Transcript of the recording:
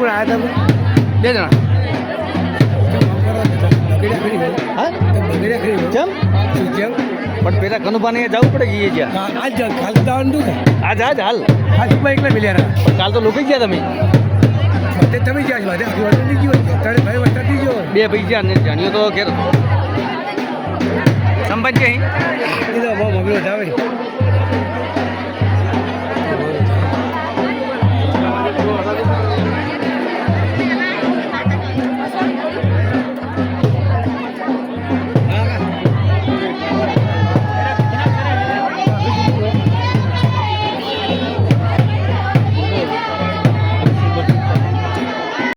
પણ આવ્યા તમે 2 જણા હા બગડ્યા ખરી કેમ કેમ પણ પેલા કનુભાને જવું પડે જઈએ જ્યાં આજ કાલ દાવાનું તું આજ હાલ આજ ઉપર એકલા મિલ્યા પણ કાલ તો લોકો ગયા તમે બધે તમે ગયા છો બધે આખી વાત નહીં ગયો તારે ભાઈ વસ્તા ગયો 2 ભાઈ ગયા ને જાણ્યો તો ઘેર સંબંધ છે અહીં એ તો બહુ મગલો આવે